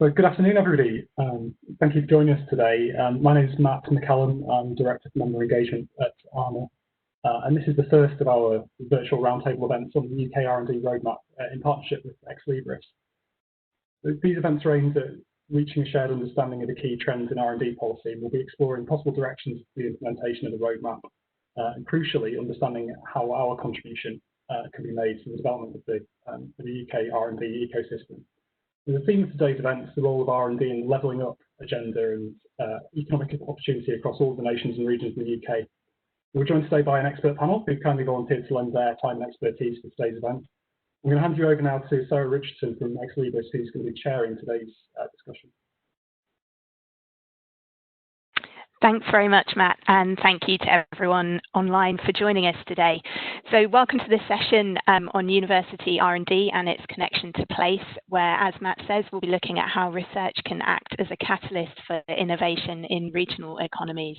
So good afternoon, everybody. Thank you for joining us today. My name is Matt McCallum. I'm Director of Member Engagement at ARMA, and this is the first of our virtual roundtable events on the UK R&D Roadmap in partnership with Ex Libris. These events are aimed at reaching a shared understanding of the key trends in R&D policy, and we'll be exploring possible directions for the implementation of the roadmap, and crucially, understanding how our contribution can be made to the development of the UK R&D ecosystem. The theme of today's event is the role of R&D in levelling up agenda and economic opportunity across all the nations and regions in the UK. We're joined today by an expert panel who've kindly volunteered to lend their time and expertise for today's event. I'm going to hand you over now to Sarah Richardson from Ex Libris, who's going to be chairing today's discussion. Thanks very much, Matt, and thank you to everyone online for joining us today. So welcome to this session on University R&D and its connection to place, where, as Matt says, we'll be looking at how research can act as a catalyst for innovation in regional economies.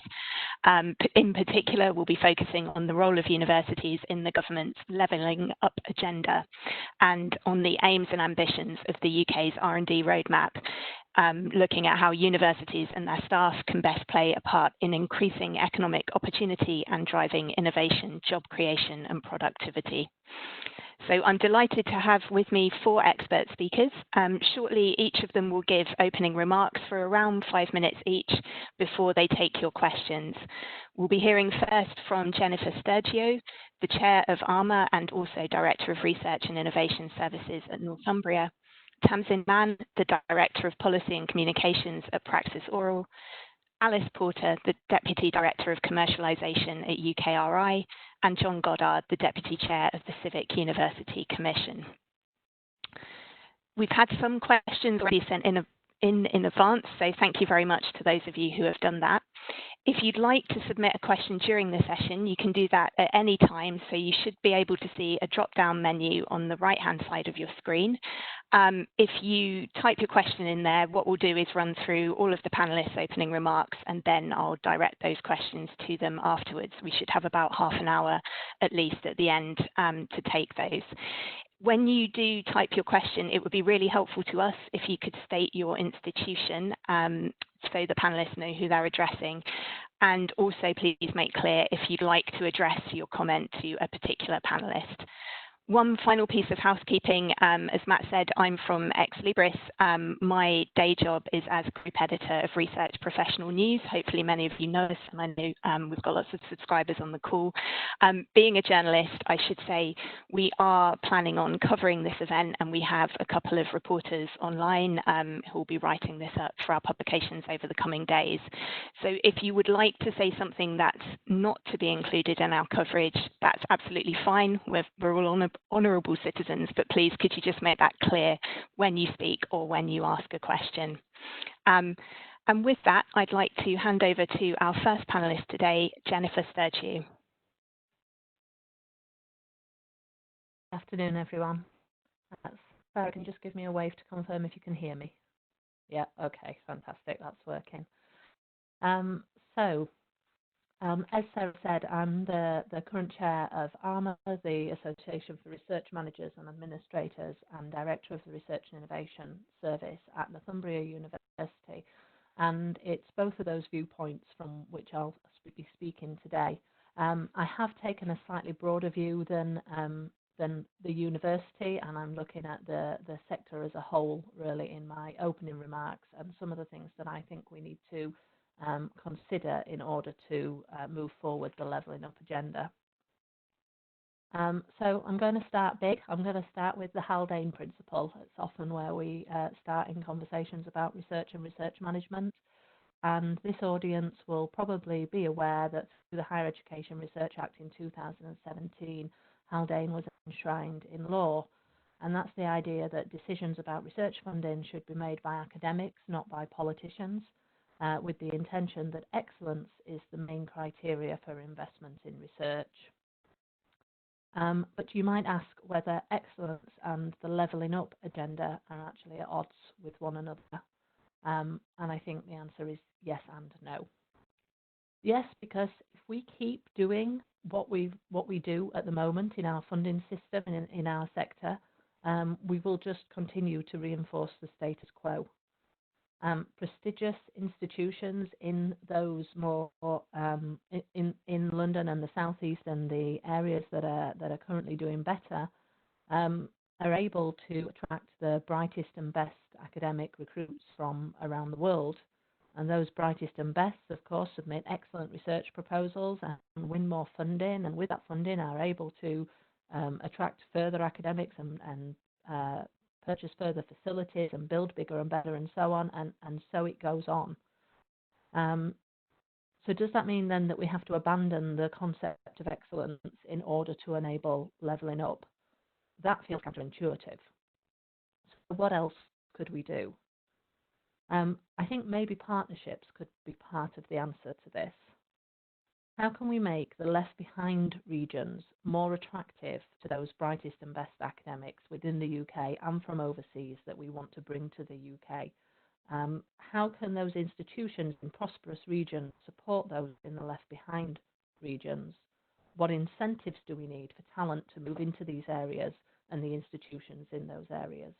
In particular, we'll be focusing on the role of universities in the government's levelling up agenda and on the aims and ambitions of the UK's R&D roadmap. Looking at how universities and their staff can best play a part in increasing economic opportunity and driving innovation, job creation and productivity. So I'm delighted to have with me 4 expert speakers. Shortly, each of them will give opening remarks for around 5 minutes each before they take your questions. We'll be hearing first from Jennifer Sturgeon, the Chair of ARMA and also Director of Research and Innovation Services at Northumbria. Tamsin Mann, the Director of Policy and Communications at Praxis Oral, Alice Porter, the Deputy Director of Commercialisation at UKRI, and John Goddard, the Deputy Chair of the Civic University Commission. We've had some questions already sent in advance, so thank you very much to those of you who have done that. If you'd like to submit a question during the session, you can do that at any time, so you should be able to see a drop-down menu on the right-hand side of your screen. If you type your question in there, what we'll do is run through all of the panelists' opening remarks, and then I'll direct those questions to them afterwards. We should have about half an hour at least at the end to take those. When you do type your question, it would be really helpful to us if you could state your institution so the panelists know who they're addressing. And also please make clear if you'd like to address your comment to a particular panelist. One final piece of housekeeping, as Matt said, I'm from Ex Libris. My day job is as Group Editor of Research Professional News. Hopefully many of you know us, and I know we've got lots of subscribers on the call. Being a journalist, I should say, we are planning on covering this event, and we have a couple of reporters online who will be writing this up for our publications over the coming days. So if you would like to say something that's not to be included in our coverage, that's absolutely fine. We're all honourable citizens, but please could you just make that clear when you speak or when you ask a question. And with that, I'd like to hand over to our first panellist today, Jennifer Sturgeon. Good afternoon, everyone. Sarah, can you just give me a wave to confirm if you can hear me? Yeah, okay, fantastic, that's working. As Sarah said, I'm the current chair of ARMA, the Association for Research Managers and Administrators, and director of the Research and Innovation Service at Northumbria University. And it's both of those viewpoints from which I'll be speaking today. I have taken a slightly broader view than the university, and I'm looking at the sector as a whole, really, in my opening remarks, and some of the things that I think we need to consider in order to move forward the levelling up agenda. So I'm going to start big. I'm going to start with the Haldane principle. It's often where we start in conversations about research and research management. And this audience will probably be aware that through the Higher Education Research Act in 2017, Haldane was enshrined in law. And that's the idea that decisions about research funding should be made by academics, not by politicians, with the intention that excellence is the main criteria for investment in research. But you might ask whether excellence and the levelling up agenda are actually at odds with one another. And I think the answer is yes and no. Yes, because if we keep doing what we do at the moment in our funding system and in our sector, we will just continue to reinforce the status quo. Prestigious institutions in those more in London and the southeast and the areas that are currently doing better are able to attract the brightest and best academic recruits from around the world. And those brightest and best, of course, submit excellent research proposals and win more funding, and with that funding are able to attract further academics and purchase further facilities and build bigger and better and so on, and so it goes on. So does that mean then that we have to abandon the concept of excellence in order to enable levelling up? That feels counterintuitive. So what else could we do? I think maybe partnerships could be part of the answer to this. How can we make the left behind regions more attractive to those brightest and best academics within the UK and from overseas that we want to bring to the UK? How can those institutions in prosperous regions support those in the left behind regions? What incentives do we need for talent to move into these areas and the institutions in those areas?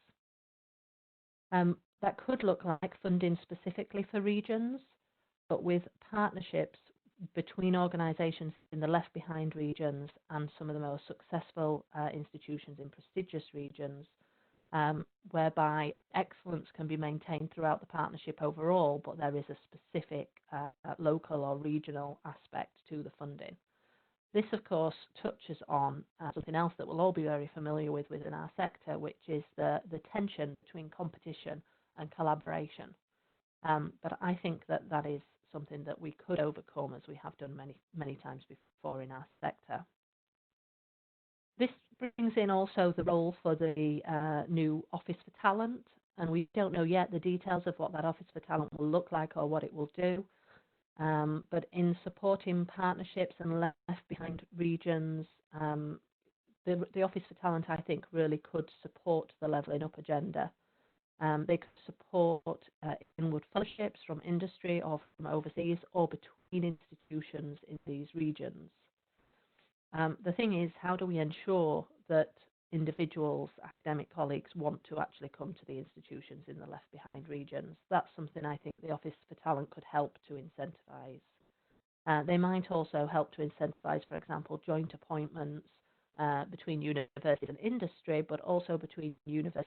That could look like funding specifically for regions, but with partnerships between organisations in the left behind regions and some of the most successful institutions in prestigious regions, whereby excellence can be maintained throughout the partnership overall, but there is a specific local or regional aspect to the funding. This, of course, touches on something else that we'll all be very familiar with within our sector, which is the tension between competition and collaboration. But I think that is something that we could overcome, as we have done many times before in our sector. This brings in also the role for the new Office for Talent, and we don't know yet the details of what that Office for Talent will look like or what it will do. But in supporting partnerships and left behind regions, the Office for Talent, I think, really could support the levelling up agenda. They could support inward fellowships from industry or from overseas or between institutions in these regions. The thing is, how do we ensure that individuals, academic colleagues, want to actually come to the institutions in the left behind regions? That's something I think the Office for Talent could help to incentivise. They might also help to incentivise, for example, joint appointments between universities and industry, but also between universities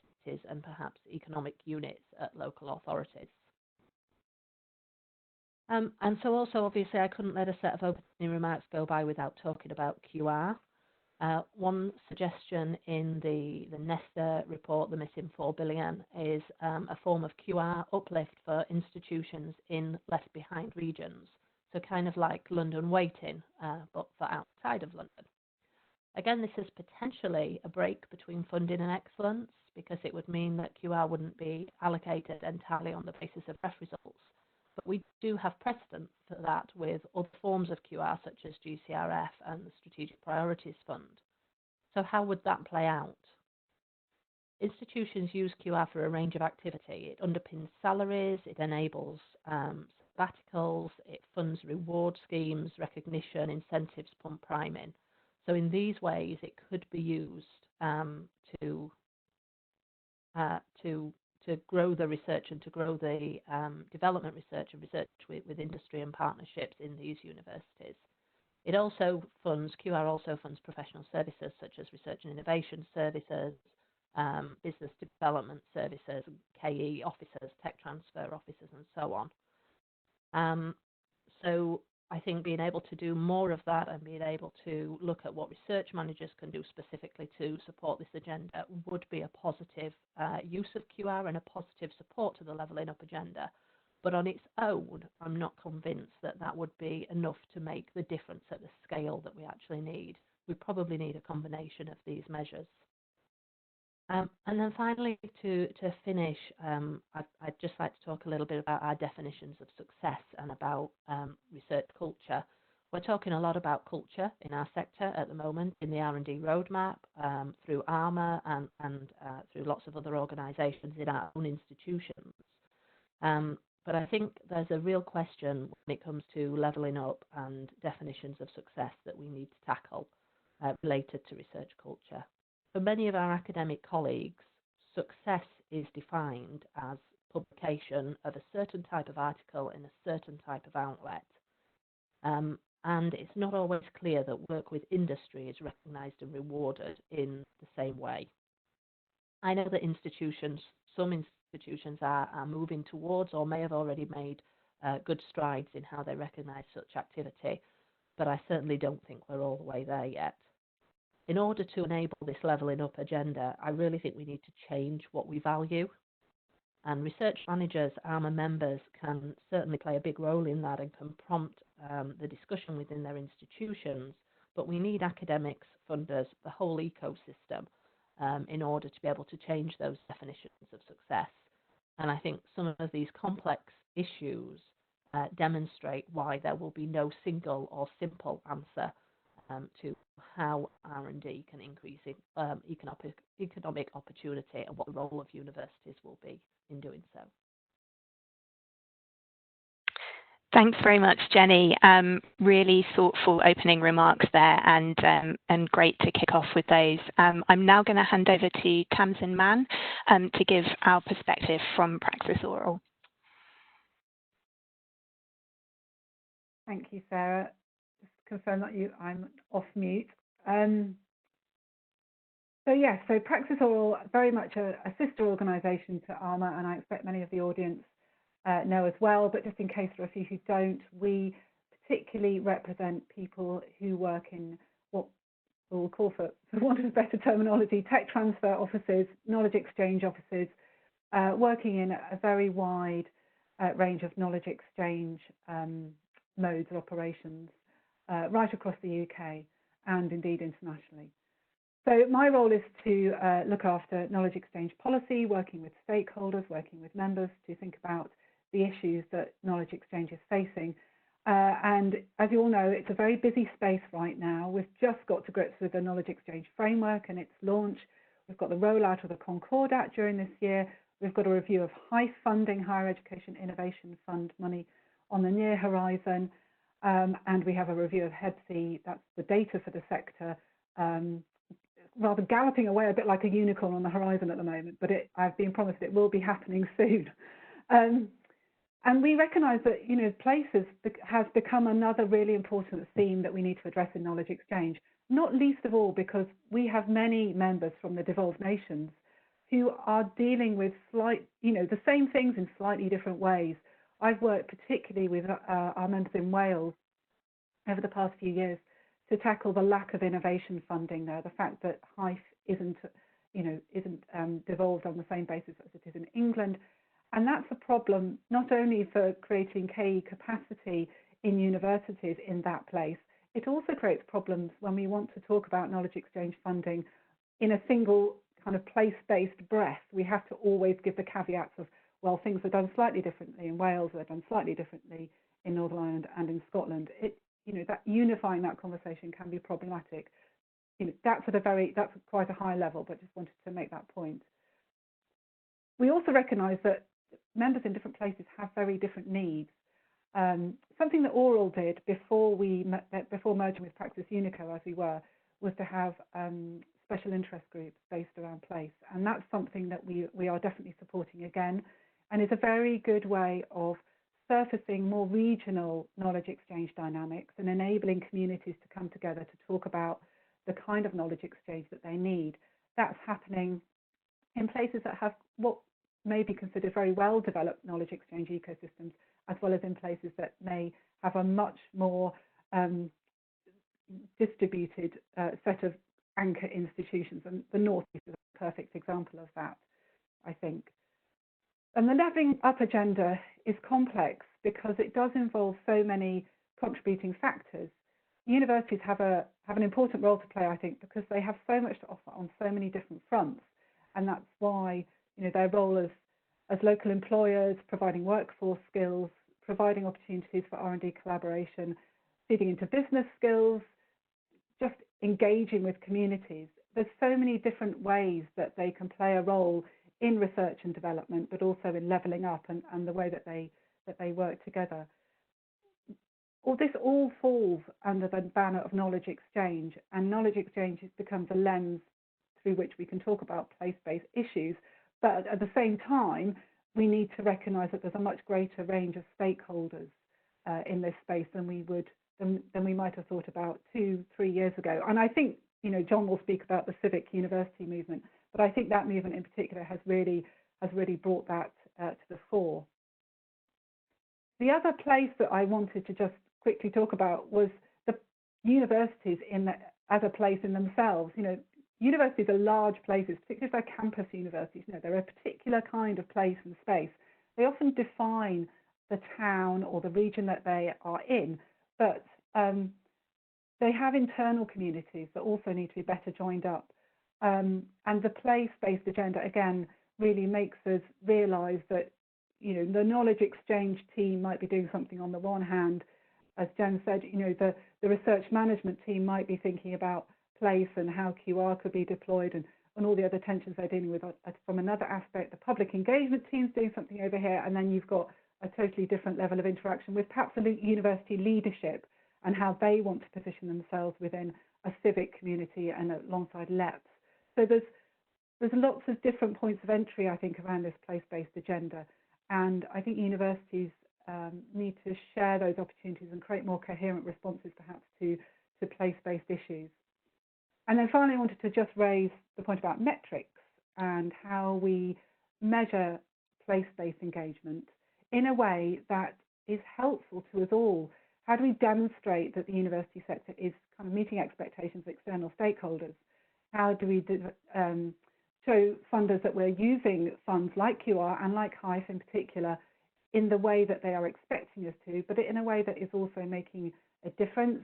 and perhaps economic units at local authorities. And so also, obviously, I couldn't let a set of opening remarks go by without talking about QR. One suggestion in the Nesta report, the missing 4 billion, is a form of QR uplift for institutions in left behind regions. So kind of like London Waiting, but for outside of London. Again, this is potentially a break between funding and excellence, because it would mean that QR wouldn't be allocated entirely on the basis of ref results. But we do have precedent for that with other forms of QR, such as GCRF and the Strategic Priorities Fund. So how would that play out? Institutions use QR for a range of activity. It underpins salaries, it enables sabbaticals, it funds reward schemes, recognition, incentives, pump priming. So in these ways, it could be used to grow the research and to grow the development research and research with industry and partnerships in these universities. It also funds, QR also funds professional services such as research and innovation services, business development services, KE officers, tech transfer officers, and so on. So I think being able to do more of that and being able to look at what research managers can do specifically to support this agenda would be a positive use of QR and a positive support to the levelling up agenda. But on its own, I'm not convinced that that would be enough to make the difference at the scale that we actually need. We probably need a combination of these measures. And then finally, to finish, I'd just like to talk a little bit about our definitions of success and about research culture. We're talking a lot about culture in our sector at the moment in the R&D Roadmap, through ARMA and through lots of other organisations in our own institutions. But I think there's a real question when it comes to levelling up and definitions of success that we need to tackle related to research culture. For many of our academic colleagues, success is defined as publication of a certain type of article in a certain type of outlet. And it's not always clear that work with industry is recognised and rewarded in the same way. I know that some institutions are moving towards or may have already made good strides in how they recognise such activity, but I certainly don't think we're all the way there yet. In order to enable this levelling up agenda, I really think we need to change what we value. And research managers, ARMA members, can certainly play a big role in that and can prompt the discussion within their institutions. But we need academics, funders, the whole ecosystem in order to be able to change those definitions of success. And I think some of these complex issues demonstrate why there will be no single or simple answer to how R&D can increase economic opportunity and what the role of universities will be in doing so. Thanks very much, Jenny. Really thoughtful opening remarks there, and great to kick off with those. I'm now going to hand over to Tamsin Mann to give our perspective from Praxis Oral. Thank you, Sarah. Just confirm that I'm off mute. So Praxis Oral, very much a sister organisation to ARMA, and I expect many of the audience know as well, but just in case there are a few who don't, we particularly represent people who work in what we'll call, for want of better terminology, tech transfer offices, knowledge exchange offices, working in a very wide range of knowledge exchange modes of operations right across the UK and indeed internationally. So my role is to look after knowledge exchange policy, working with stakeholders, working with members to think about the issues that knowledge exchange is facing. And as you all know, it's a very busy space right now. We've just got to grips with the knowledge exchange framework and its launch. We've got the rollout of the Concordat during this year. We've got a review of HIFE funding, Higher Education Innovation Fund money, on the near horizon. And we have a review of HEDC, that's the data for the sector, rather galloping away a bit like a unicorn on the horizon at the moment, but I've been promised it will be happening soon. And we recognise that, places has become another really important theme that we need to address in knowledge exchange, not least of all because we have many members from the devolved nations who are dealing with the same things in slightly different ways. I've worked particularly with our members in Wales over the past few years to tackle the lack of innovation funding there, the fact that HIFE isn't devolved on the same basis as it is in England. And that's a problem not only for creating KE capacity in universities in that place, it also creates problems when we want to talk about knowledge exchange funding in a single kind of place-based breath. We have to always give the caveats of, well, things are done slightly differently in Wales, they're done slightly differently in Northern Ireland and in Scotland. That unifying that conversation can be problematic. That's quite a high level, but just wanted to make that point. We also recognise that members in different places have very different needs. Something that Oral did before merging with Praxis Unico, as we were, was to have special interest groups based around place, and that's something that we are definitely supporting again, and is a very good way of surfacing more regional knowledge exchange dynamics and enabling communities to come together to talk about the kind of knowledge exchange that they need. That's happening in places that have what may be considered very well developed knowledge exchange ecosystems, as well as in places that may have a much more distributed set of anchor institutions, and the North is a perfect example of that, I think. And the levelling up agenda is complex because it does involve so many contributing factors. Universities have an important role to play, I think, because they have so much to offer on so many different fronts, and that's why their role as local employers, providing workforce skills, providing opportunities for R&D collaboration, feeding into business skills, just engaging with communities. There's so many different ways that they can play a role in research and development, but also in levelling up and the way that they work together. All this all falls under the banner of knowledge exchange, and knowledge exchange becomes a lens through which we can talk about place-based issues. But at the same time, we need to recognise that there's a much greater range of stakeholders in this space than we might have thought about 2-3 years ago. And I think, you know, John will speak about the civic university movement, but I think that movement in particular has really brought that to the fore. The other place that I wanted to just quickly talk about was the universities as a place in themselves. You know, universities are large places, particularly if they're campus universities. You know, they're a particular kind of place and space. They often define the town or the region that they are in, but they have internal communities that also need to be better joined up. And the place-based agenda, again, really makes us realise that, you know, the knowledge exchange team might be doing something on the one hand. As Jen said, you know, the research management team might be thinking about place and how QR could be deployed and all the other tensions they're dealing with. From another aspect, the public engagement team's doing something over here, and then you've got a totally different level of interaction with perhaps the university leadership and how they want to position themselves within a civic community and alongside LEPs. So there's lots of different points of entry, I think, around this place-based agenda. And I think universities need to share those opportunities and create more coherent responses, perhaps, to place-based issues. And then finally, I wanted to just raise the point about metrics and how we measure place-based engagement in a way that is helpful to us all. How do we demonstrate that the university sector is kind of meeting expectations of external stakeholders? How do we show funders that we're using funds like QR and like HIFE in particular in the way that they are expecting us to, but in a way that is also making a difference,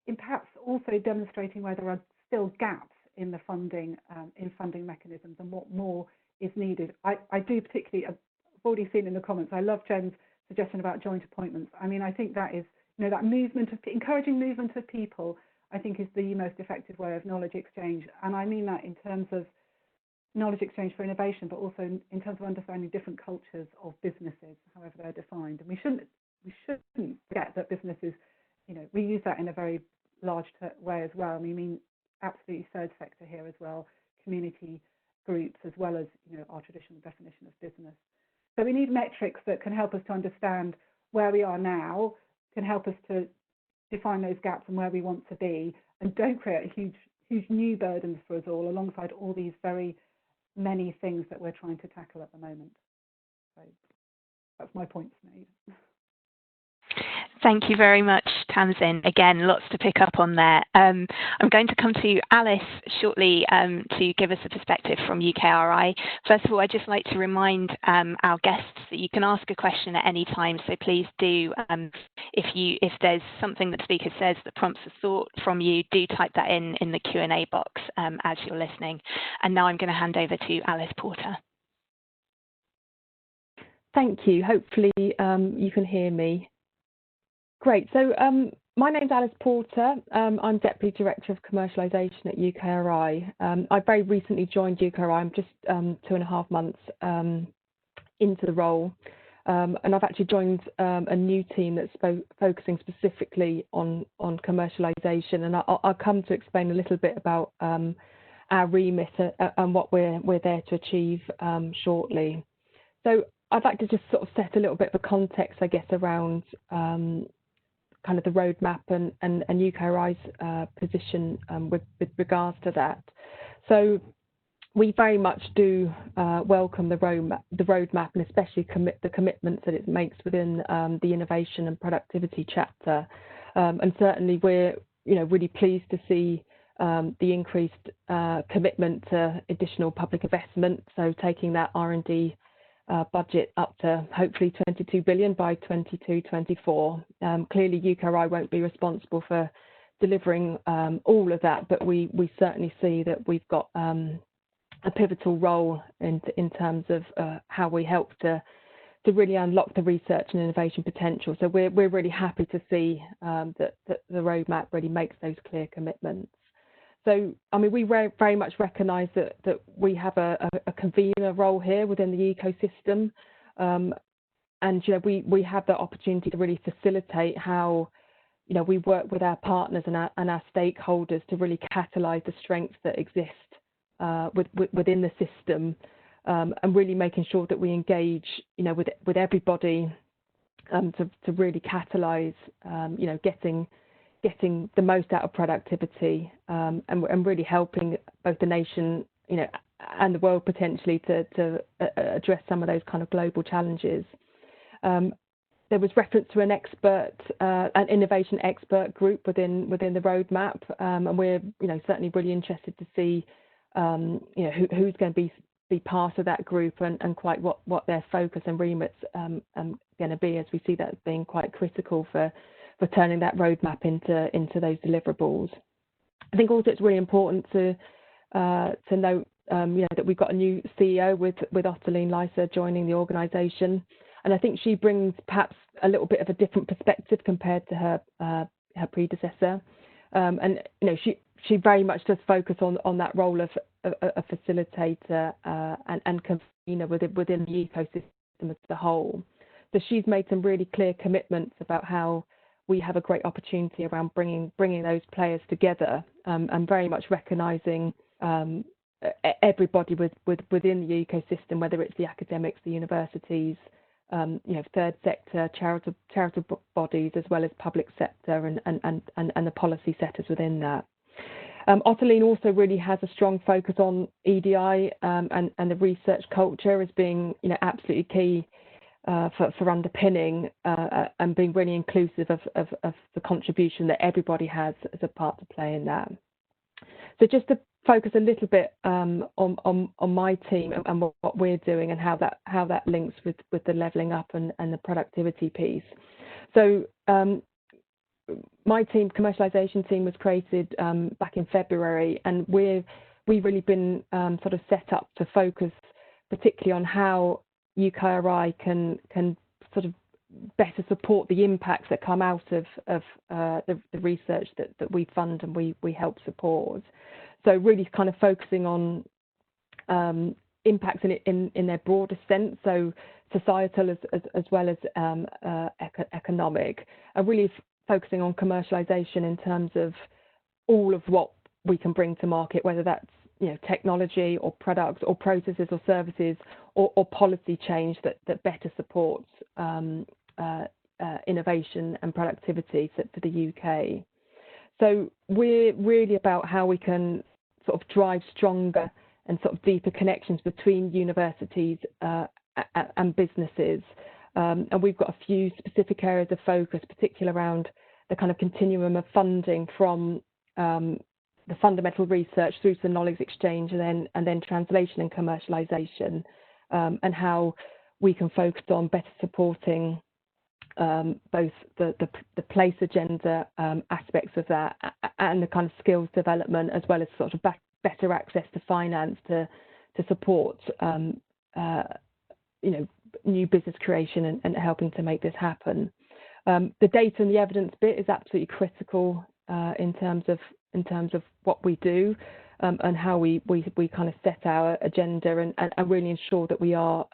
in perhaps also demonstrating where there are still gaps in the funding mechanisms and what more is needed. I do particularly, I've already seen in the comments, I love Jen's suggestion about joint appointments. I mean, I think that is, you know, that encouraging movement of people, I think, is the most effective way of knowledge exchange. And I mean that in terms of knowledge exchange for innovation, but also in terms of understanding different cultures of businesses, however they're defined. And we shouldn't forget that businesses, you know, we use that in a very large way as well. And we mean absolutely third sector here as well, community groups, as well as, you know, our traditional definition of business. So we need metrics that can help us to understand where we are now, can help us to define those gaps and where we want to be, and don't create a huge new burdens for us all alongside all these very many things that we're trying to tackle at the moment. So that's my points made. Thank you very much, Tamsin. Again, lots to pick up on there. I'm going to come to Alice shortly to give us a perspective from UKRI. First of all, I'd just like to remind our guests that you can ask a question at any time, so please do, if there's something that the speaker says that prompts a thought from you, do type that in the Q&A box as you're listening. And now I'm going to hand over to Alice Porter. Thank you. Hopefully you can hear me. Great. So my name's Alice Porter. I'm Deputy Director of Commercialisation at UKRI. I very recently joined UKRI. I'm just 2.5 months into the role. And I've actually joined a new team that's focusing specifically on commercialisation. And I'll come to explain a little bit about our remit and what we're there to achieve shortly. So I'd like to just sort of set a little bit of a context, I guess, around kind of the roadmap and UKRI's position with regards to that. So we very much do welcome the roadmap, and especially the commitments that it makes within the innovation and productivity chapter. And certainly we're, you know, really pleased to see the increased commitment to additional public investment. So taking that R&D budget up to hopefully 22 billion by 22-24. Clearly UKRI won't be responsible for delivering all of that, but we certainly see that we've got a pivotal role in terms of how we help to really unlock the research and innovation potential. So we're really happy to see that the roadmap really makes those clear commitments. So, I mean, we very much recognise that we have a convener role here within the ecosystem, and, you know, we have the opportunity to really facilitate how, you know, we work with our partners and our stakeholders to really catalyse the strengths that exist within the system, and really making sure that we engage, with everybody to really catalyse, getting the most out of productivity, and really helping both the nation, and the world potentially to address some of those kind of global challenges. There was reference to an innovation expert group within the roadmap, and we're certainly really interested to see who's going to be part of that group and quite what their focus and remits going to be, as we see that as being quite critical for turning that roadmap into those deliverables. I think also it's really important to note that we've got a new CEO with Ottiline Lysa joining the organisation, and I think she brings perhaps a little bit of a different perspective compared to her predecessor, and she very much does focus on that role of a facilitator and convener within the ecosystem as a whole. So she's made some really clear commitments about how we have a great opportunity around bringing those players together, and very much recognising everybody within the ecosystem, whether it's the academics, the universities, third sector, charitable bodies, as well as public sector and the policy setters within that. Ottiline also really has a strong focus on EDI and the research culture as being absolutely key for underpinning and being really inclusive of the contribution that everybody has as a part to play in that. So just to focus a little bit on my team and what we're doing and how that links with the levelling up and the productivity piece. So my team, commercialisation team, was created back in February, and we've really been sort of set up to focus particularly on how UKRI can sort of better support the impacts that come out of the research that we fund and we help support. So really kind of focusing on impacts in their broader sense, so societal as well as economic, and really focusing on commercialisation in terms of all of what we can bring to market, whether that's technology or products or processes or services or policy change that better supports innovation and productivity for the UK. So we're really about how we can sort of drive stronger and sort of deeper connections between universities and businesses. And we've got a few specific areas of focus, particularly around the kind of continuum of funding from the fundamental research through to knowledge exchange and then translation and commercialisation, and how we can focus on better supporting both the place agenda aspects of that and the kind of skills development, as well as sort of better access to finance to support new business creation and helping to make this happen. The data and the evidence bit is absolutely critical in terms of what we do and how we kind of set our agenda and really ensure that we are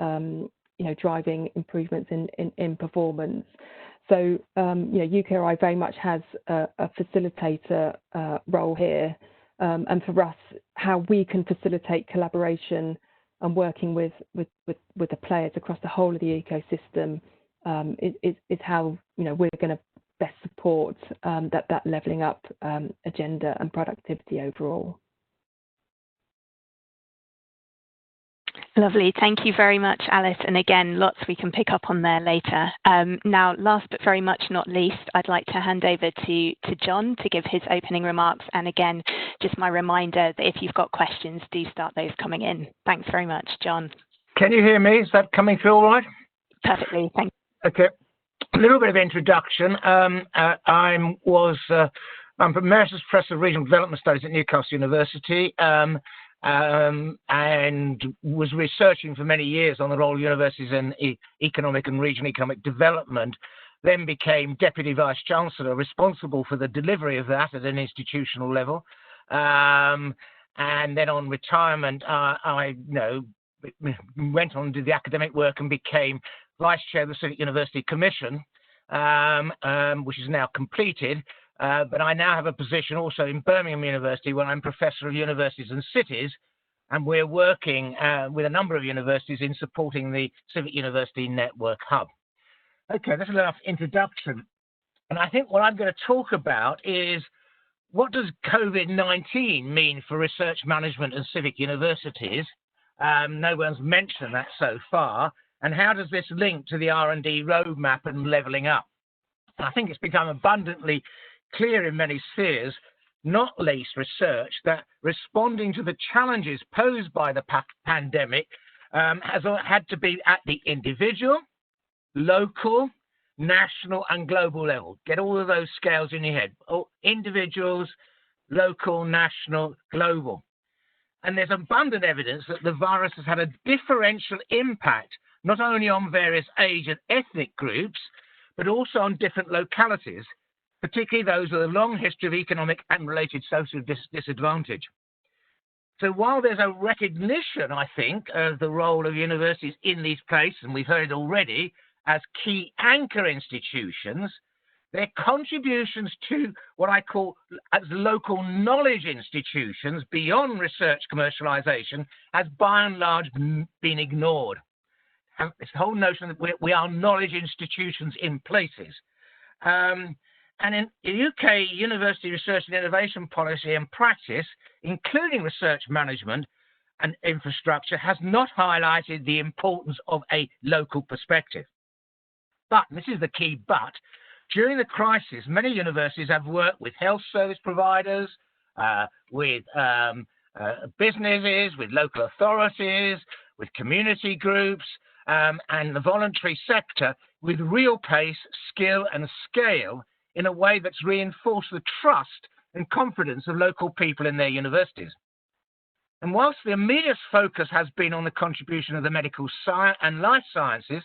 driving improvements in performance. So UKRI very much has a facilitator role here, and for us, how we can facilitate collaboration and working with the players across the whole of the ecosystem is how we're going to best support that levelling up agenda and productivity overall. Lovely. Thank you very much, Alice. And again, lots we can pick up on there later. Now, last but very much not least, I'd like to hand over to John to give his opening remarks. And again, just my reminder that if you've got questions, do start those coming in. Thanks very much, John. Can you hear me? Is that coming through all right? Perfectly. Thank you. Okay. A little bit of introduction. I'm Emeritus Professor of Regional Development Studies at Newcastle University. And was researching for many years on the role of universities in economic and regional economic development, then became Deputy Vice-Chancellor, responsible for the delivery of that at an institutional level. And then on retirement, I went on to do the academic work and became Vice-Chair of the Civic University Commission, which is now completed. But I now have a position also in Birmingham University, where I'm Professor of Universities and Cities, and we're working with a number of universities in supporting the Civic University Network Hub. Okay, that's enough introduction. And I think what I'm going to talk about is, what does COVID-19 mean for research management and civic universities? No one's mentioned that so far. And how does this link to the R&D roadmap and levelling up? I think it's become abundantly clear in many spheres, not least research, that responding to the challenges posed by the pandemic has had to be at the individual, local, national and global level. Get all of those scales in your head. Individuals, local, national, global. And there's abundant evidence that the virus has had a differential impact, not only on various age and ethnic groups, but also on different localities, particularly those with a long history of economic and related social disadvantage. So while there's a recognition, I think, of the role of universities in these places, and we've heard it already, as key anchor institutions, their contributions to what I call as local knowledge institutions beyond research commercialization has by and large been ignored. And this whole notion that we are knowledge institutions in places. And in the UK, university research and innovation policy and practice, including research management and infrastructure, has not highlighted the importance of a local perspective. But, and this is the key but, during the crisis, many universities have worked with health service providers, with businesses, with local authorities, with community groups, and the voluntary sector with real pace, skill and scale in a way that's reinforced the trust and confidence of local people in their universities. And whilst the immediate focus has been on the contribution of the medical science and life sciences,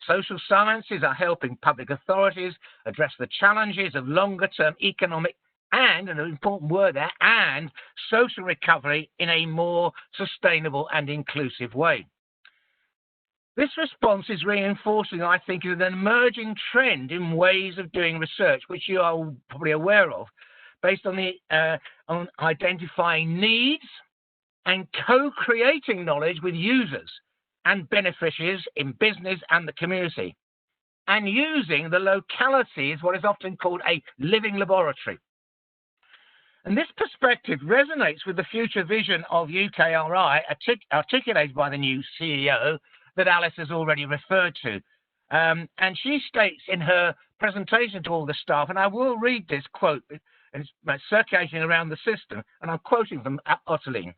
social sciences are helping public authorities address the challenges of longer-term economic and an important word there, and social recovery in a more sustainable and inclusive way. This response is reinforcing, I think, an emerging trend in ways of doing research, which you are probably aware of, based on on identifying needs and co-creating knowledge with users and beneficiaries in business and the community, and using the locality as what is often called a living laboratory. And this perspective resonates with the future vision of UKRI articulated by the new CEO that Alice has already referred to. And she states in her presentation to all the staff, and I will read this quote, and it's circulating around the system, and I'm quoting from Otterling: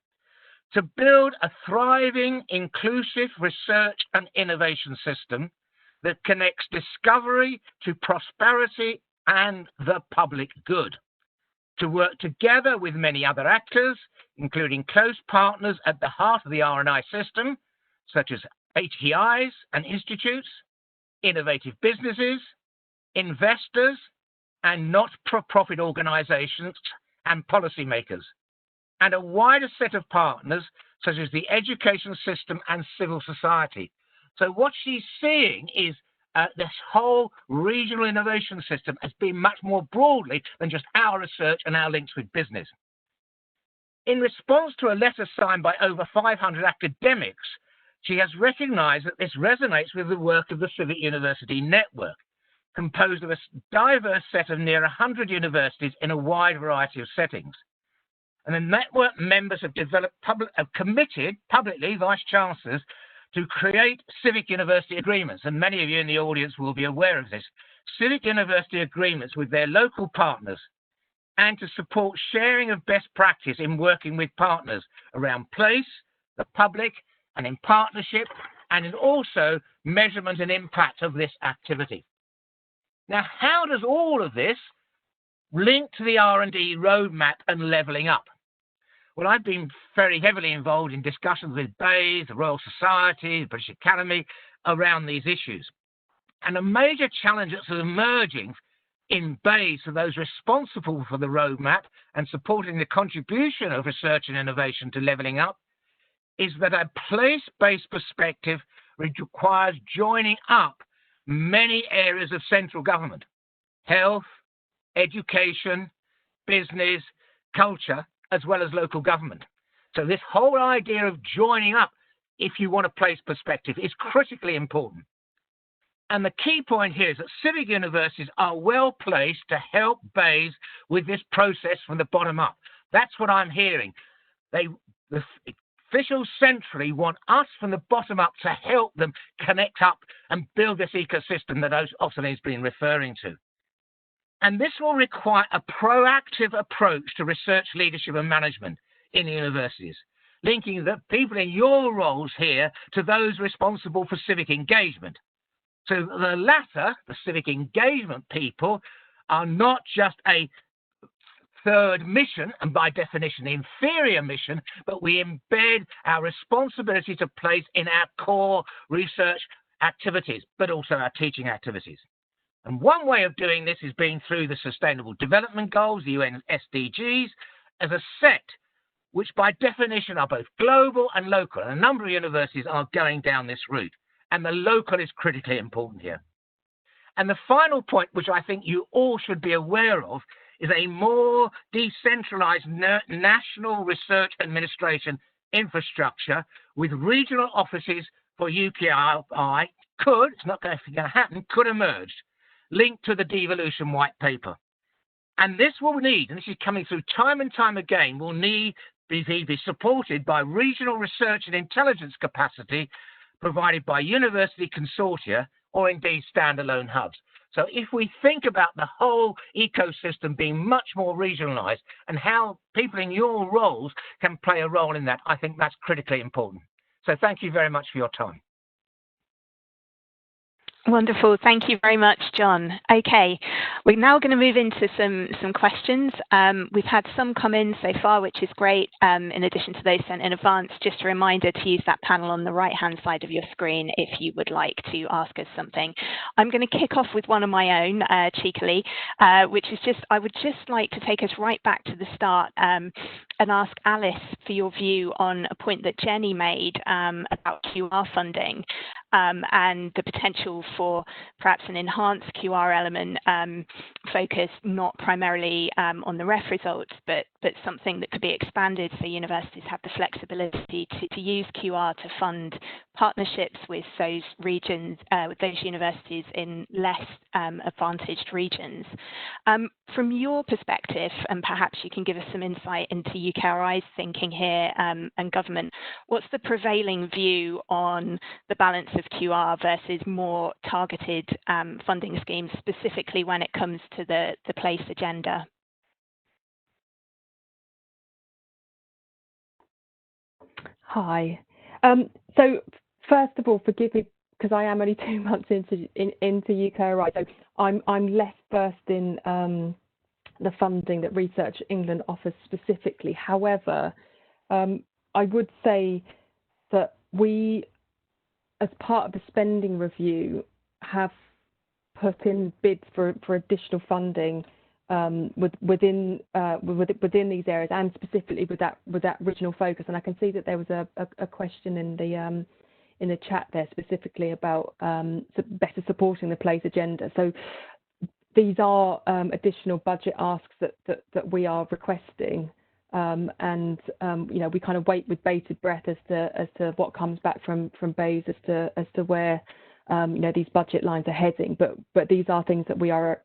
to build a thriving, inclusive research and innovation system that connects discovery to prosperity and the public good. To work together with many other actors, including close partners at the heart of the R&I system, such as HEIs and institutes, innovative businesses, investors, and not-for-profit organizations and policymakers, and a wider set of partners such as the education system and civil society. So what she's seeing is this whole regional innovation system as being much more broadly than just our research and our links with business. In response to a letter signed by over 500 academics, she has recognized that this resonates with the work of the Civic University Network, composed of a diverse set of near 100 universities in a wide variety of settings. And the network members have committed publicly, vice-chancellors, to create civic university agreements, and many of you in the audience will be aware of this, civic university agreements with their local partners, and to support sharing of best practice in working with partners around place, the public, and in partnership, and in also measurement and impact of this activity. Now, how does all of this link to the R&D roadmap and levelling up? Well, I've been very heavily involved in discussions with BAYS, the Royal Society, the British Academy, around these issues. And a major challenge that's emerging in BAYS for those responsible for the roadmap and supporting the contribution of research and innovation to levelling up is that a place-based perspective requires joining up many areas of central government: health, education, business, culture, as well as local government. So this whole idea of joining up, if you want to place perspective, is critically important. And the key point here is that civic universities are well placed to help BEIS with this process from the bottom up. That's what I'm hearing. The officials centrally want us from the bottom up to help them connect up and build this ecosystem that Austin has been referring to. And this will require a proactive approach to research leadership and management in universities, linking the people in your roles here to those responsible for civic engagement. So the latter, the civic engagement people, are not just a third mission, and by definition inferior mission, but we embed our responsibility to place in our core research activities, but also our teaching activities. And one way of doing this is being through the Sustainable Development Goals, the UN SDGs, as a set, which by definition are both global and local. And a number of universities are going down this route. And the local is critically important here. And the final point, which I think you all should be aware of, is a more decentralized national research administration infrastructure with regional offices for UKRI it's not going to happen, could emerge, linked to the devolution white paper. And this will need, and this is coming through time and time again, will need to be supported by regional research and intelligence capacity provided by university consortia or indeed standalone hubs. So if we think about the whole ecosystem being much more regionalized and how people in your roles can play a role in that, I think that's critically important. So thank you very much for your time. Wonderful. Thank you very much, John. Okay, we're now going to move into some questions. We've had some come in so far, which is great. In addition to those sent in advance, just a reminder to use that panel on the right-hand side of your screen if you would like to ask us something. I'm going to kick off with one of my own, cheekily, which is I would just like to take us right back to the start and ask Alice for your view on a point that Jenny made about QR funding. And the potential for perhaps an enhanced QR element focused not primarily on the ref results, but something that could be expanded so universities have the flexibility to use QR to fund partnerships with those regions, with those universities in less advantaged regions. From your perspective, and perhaps you can give us some insight into UKRI's thinking here and government, what's the prevailing view on the balance of QR versus more targeted funding schemes, specifically when it comes to the place agenda? Hi. So first of all, forgive me because I am only 2 months into UKRI, so I'm less versed in the funding that Research England offers specifically. However, I would say that we, as part of the spending review, have put in bids for additional funding within these areas, and specifically with that regional focus. And I can see that there was a question in the chat there specifically about better supporting the place agenda. So these are additional budget asks that we are requesting. And you know, we kind of wait with bated breath as to what comes back from BEIS as to where you know, these budget lines are heading. But these are things that we are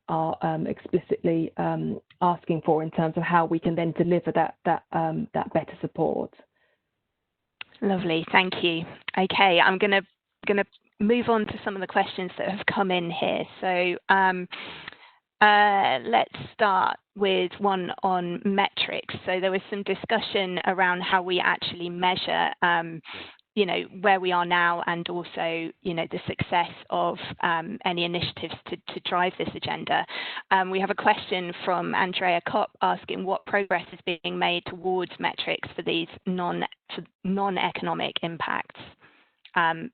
explicitly asking for in terms of how we can then deliver that better support. Lovely, thank you. Okay, I'm gonna move on to some of the questions that have come in here. So. Let's start with one on metrics. So there was some discussion around how we actually measure, you know, where we are now, and also, you know, the success of any initiatives to drive this agenda. We have a question from Andrea Kopp asking what progress is being made towards metrics for these non-economic impacts. Don't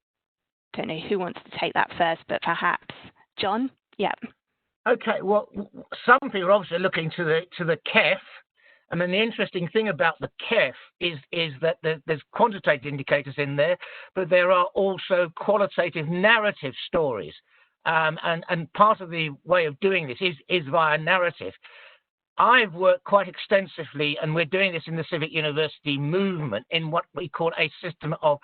know who wants to take that first, but perhaps John. Yeah. Okay, well, some people are obviously looking to the KEF. I mean, the interesting thing about the KEF is that there's quantitative indicators in there, but there are also qualitative narrative stories. And part of the way of doing this is via narrative. I've worked quite extensively, and we're doing this in the civic university movement, in what we call a system of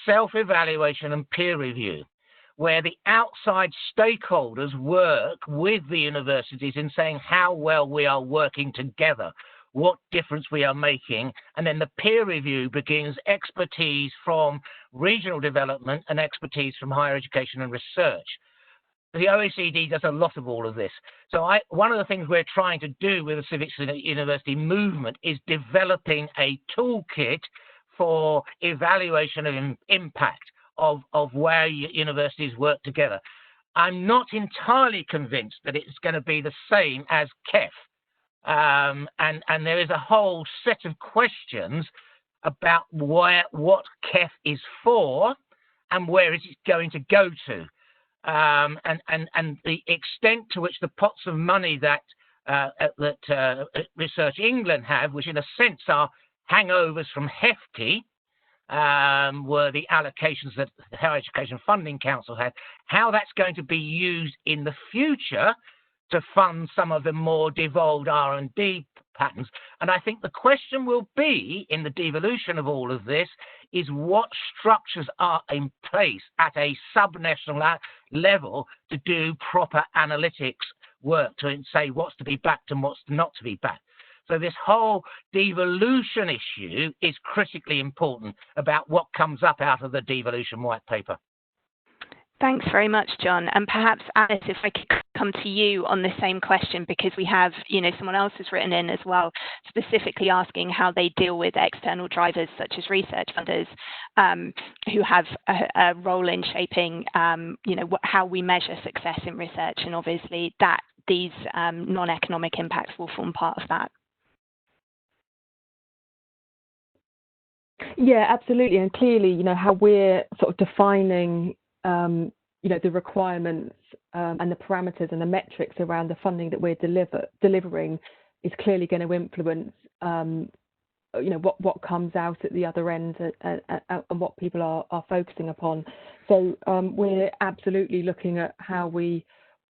self-evaluation and peer review, where the outside stakeholders work with the universities in saying how well we are working together, what difference we are making, and then the peer review begins expertise from regional development and expertise from higher education and research. The OECD does a lot of all of this. So one of the things we're trying to do with the civic university movement is developing a toolkit for evaluation of impact of where universities work together. I'm not entirely convinced that it's going to be the same as KEF. And there is a whole set of questions about what KEF is for and where it is going to go to. And the extent to which the pots of money that Research England have, which in a sense are hangovers from HEFTI, were the allocations that the Higher Education Funding Council had, how that's going to be used in the future to fund some of the more devolved R&D patterns. And I think the question will be, in the devolution of all of this, is what structures are in place at a subnational level to do proper analytics work, to say what's to be backed and what's not to be backed. So this whole devolution issue is critically important about what comes up out of the devolution white paper. Thanks very much, John. And perhaps, Alice, if I could come to you on the same question, because we have, someone else has written in as well, specifically asking how they deal with external drivers such as research funders who have a role in shaping, how we measure success in research. And obviously that these non-economic impacts will form part of that. Yeah, absolutely. And clearly, how we're sort of defining the requirements and the parameters and the metrics around the funding that we're delivering is clearly going to influence, what comes out at the other end and what people are focusing upon. So we're absolutely looking at how we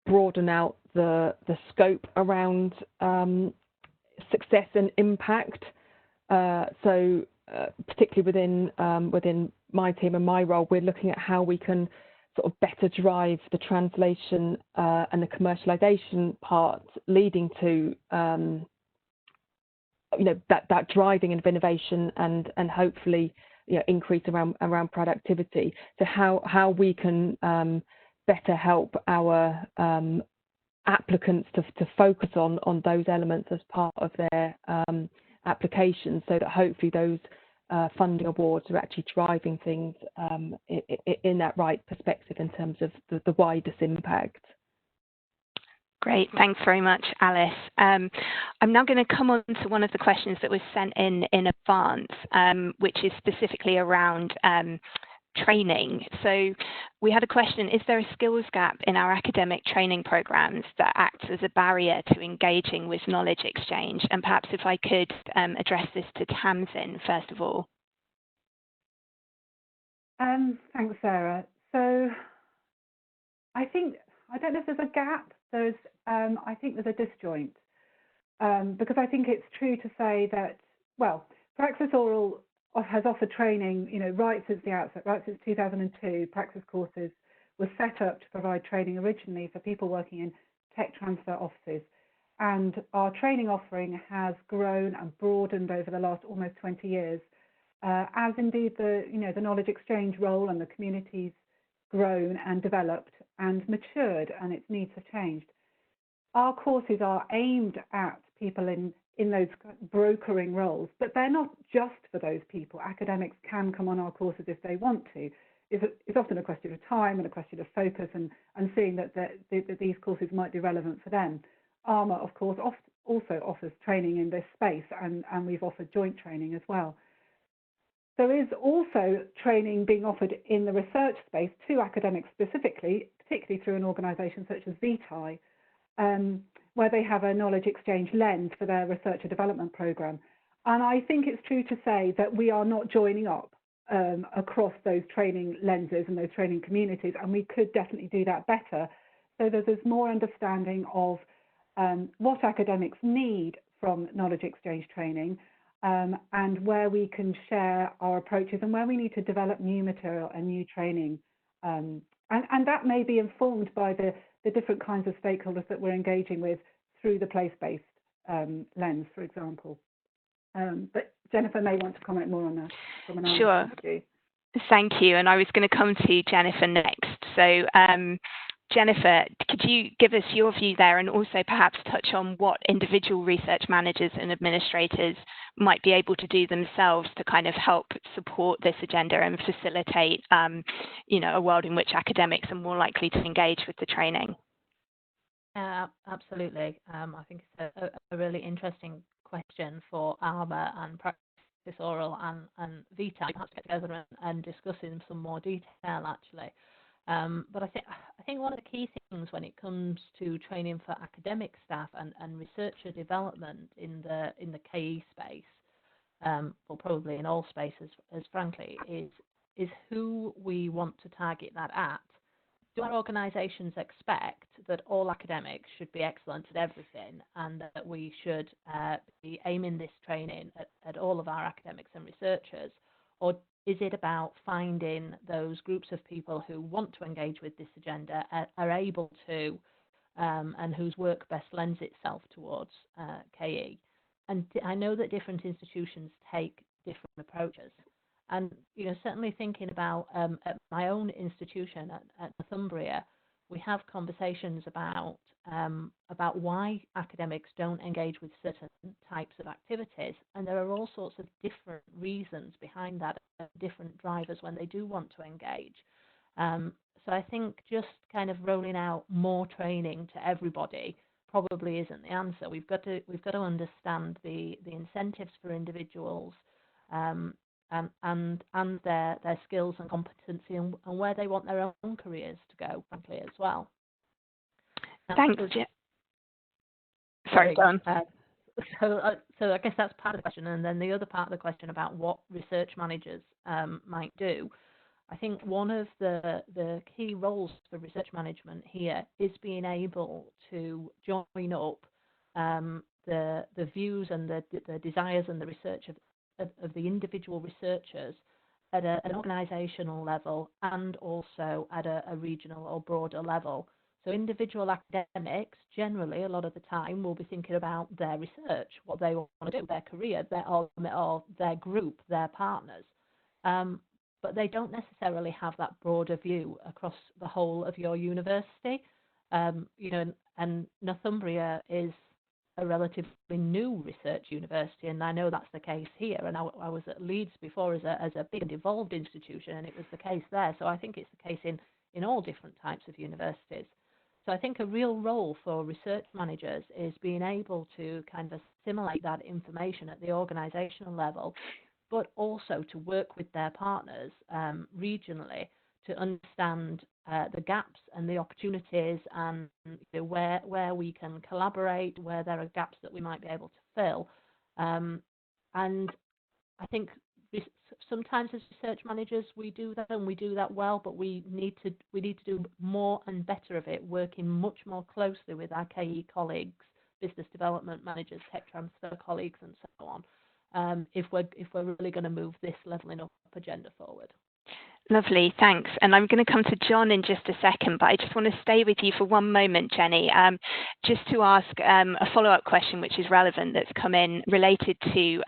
broaden out the scope around success and impact. So particularly within my team and my role, we're looking at how we can sort of better drive the translation and the commercialization part, leading to that driving of innovation and hopefully increase around productivity. So how we can better help our applicants to focus on those elements as part of their applications, so that hopefully those funding awards are actually driving things in that right perspective in terms of the widest impact. Great, thanks very much, Alice. I'm now going to come on to one of the questions that was sent in advance, which is specifically around training. So we had a question: is there a skills gap in our academic training programs that acts as a barrier to engaging with knowledge exchange? And perhaps if I could address this to Tamsin first of all. Thanks, Sarah. So I don't know if there's a gap. I think there's a disjoint, because I think it's true to say that, well, Praxis Oral has offered training, right since the outset, right since 2002. Praxis courses were set up to provide training originally for people working in tech transfer offices, and our training offering has grown and broadened over the last almost 20 years, as indeed the knowledge exchange role and the community's grown and developed and matured, and its needs have changed. Our courses are aimed at people in those brokering roles, but they're not just for those people. Academics can come on our courses if they want to. It's often a question of time and a question of focus and seeing that these courses might be relevant for them. ARMA, of course, also offers training in this space, and we've offered joint training as well. There is also training being offered in the research space to academics specifically, particularly through an organisation such as VTI, where they have a knowledge exchange lens for their research and development programme. And I think it's true to say that we are not joining up across those training lenses and those training communities, and we could definitely do that better, so that there's more understanding of what academics need from knowledge exchange training, and where we can share our approaches and where we need to develop new material and new training. And that may be informed by the different kinds of stakeholders that we're engaging with through the place-based lens, for example. But Jennifer may want to comment more on that from an Sure. point of view. Thank you. And I was going to come to Jennifer next. So Jennifer, could you give us your view there and also perhaps touch on what individual research managers and administrators might be able to do themselves to kind of help support this agenda and facilitate, a world in which academics are more likely to engage with the training? Absolutely. I think it's a really interesting question for ARMA and Practice Oral and VTAC perhaps get together and discuss in some more detail, actually. But I think one of the key things when it comes to training for academic staff and researcher development in the KE space, or probably in all spaces, as frankly, is who we want to target that at. Do our organisations expect that all academics should be excellent at everything and that we should be aiming this training at all of our academics and researchers? Or is it about finding those groups of people who want to engage with this agenda, are able to, and whose work best lends itself towards KE? And I know that different institutions take different approaches. And certainly thinking about at my own institution at Northumbria, we have conversations about why academics don't engage with certain types of activities, and there are all sorts of different reasons behind that, different drivers when they do want to engage. So I think just kind of rolling out more training to everybody probably isn't the answer. We've got to understand the incentives for individuals. And their skills and competency and where they want their own careers to go, frankly, as well. Thanks, Sorry, go on. So I guess that's part of the question. And then the other part of the question about what research managers might do. I think one of the key roles for research management here is being able to join up the views and the desires and the research of the individual researchers at an organisational level and also at a regional or broader level. So individual academics, generally, a lot of the time, will be thinking about their research, what they want to do, their career, or their group, their partners. But they don't necessarily have that broader view across the whole of your university. And Northumbria is a relatively new research university, and I know that's the case here. And I was at Leeds before as a big and evolved institution, and it was the case there. So I think it's the case in all different types of universities. So I think a real role for research managers is being able to kind of assimilate that information at the organisational level, but also to work with their partners regionally to understand the gaps and the opportunities and where we can collaborate, where there are gaps that we might be able to fill. And I think sometimes as research managers we do that and we do that well, but we need to do more and better of it, working much more closely with our KE colleagues, business development managers, tech transfer colleagues, and so on, if we're really going to move this levelling up agenda forward. Lovely, thanks. And I'm going to come to John in just a second, but I just want to stay with you for one moment, Jenny, just to ask a follow-up question which is relevant that's come in related to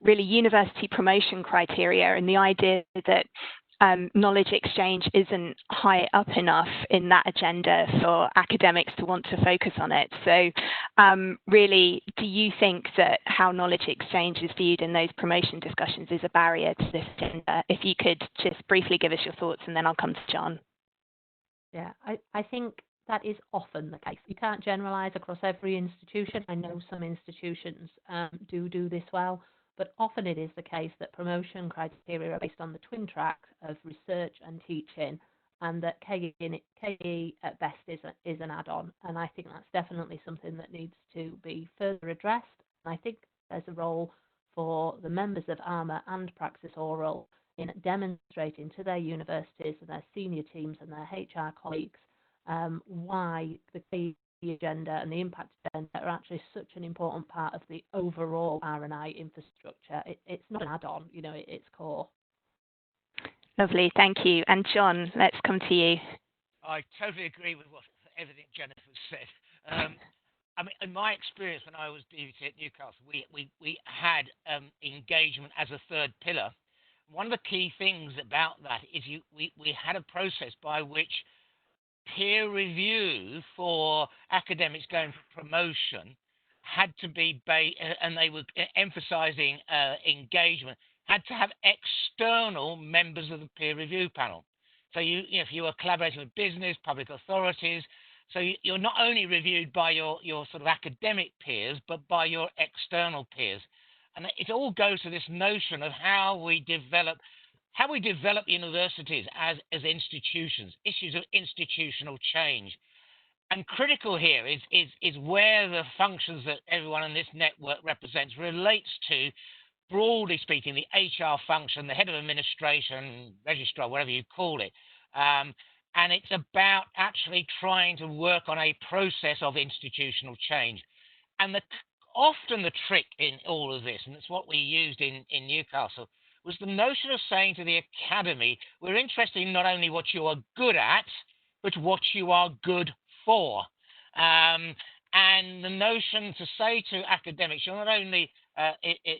really university promotion criteria and the idea that knowledge exchange isn't high up enough in that agenda for academics to want to focus on it. So really, do you think that how knowledge exchange is viewed in those promotion discussions is a barrier to this agenda? If you could just briefly give us your thoughts, and then I'll come to John. Yeah, I think that is often the case. You can't generalise across every institution. I know some institutions do this well, but often it is the case that promotion criteria are based on the twin track of research and teaching, and that KE at best is an add-on. And I think that's definitely something that needs to be further addressed. And I think there's a role for the members of ARMA and Praxis Oral in demonstrating to their universities and their senior teams and their HR colleagues why the KE agenda and the impact agenda are actually such an important part of the overall R&I infrastructure. It's not an add-on, you know, it's core. Lovely, thank you. And John, let's come to you. I totally agree with everything Jennifer said. I mean, in my experience when I was DVT at Newcastle, we had engagement as a third pillar. One of the key things about that is we had a process by which peer review for academics going for promotion had to be and they were emphasizing engagement, had to have external members of the peer review panel. So if you were collaborating with business, public authorities, so you're not only reviewed by your sort of academic peers, but by your external peers. And it all goes to this notion of how we develop universities as institutions, issues of institutional change. And critical here is where the functions that everyone in this network represents relates to, broadly speaking, the HR function, the head of administration, registrar, whatever you call it. And it's about actually trying to work on a process of institutional change. And often the trick in all of this, and it's what we used in Newcastle, was the notion of saying to the academy, we're interested in not only what you are good at, but what you are good for. And the notion to say to academics, you're not only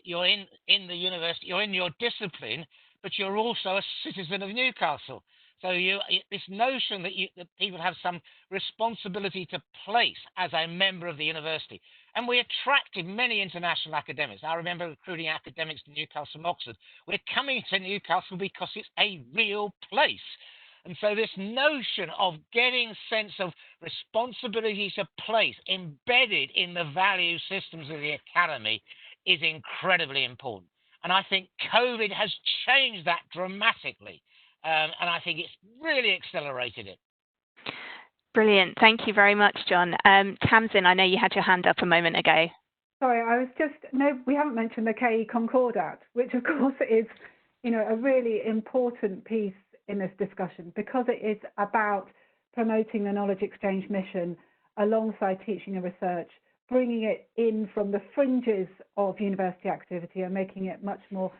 you're in the university, you're in your discipline, but you're also a citizen of Newcastle. So this notion that people have some responsibility to place as a member of the university. And we attracted many international academics. I remember recruiting academics to Newcastle and Oxford. We're coming to Newcastle because it's a real place. And so this notion of getting sense of responsibility to place embedded in the value systems of the academy is incredibly important. And I think COVID has changed that dramatically. And I think it's really accelerated it. Brilliant. Thank you very much, John. Tamsin, I know you had your hand up a moment ago. Sorry, we haven't mentioned the KE Concordat, which of course is, you know, a really important piece in this discussion because it is about promoting the knowledge exchange mission alongside teaching and research, bringing it in from the fringes of university activity and making it a much more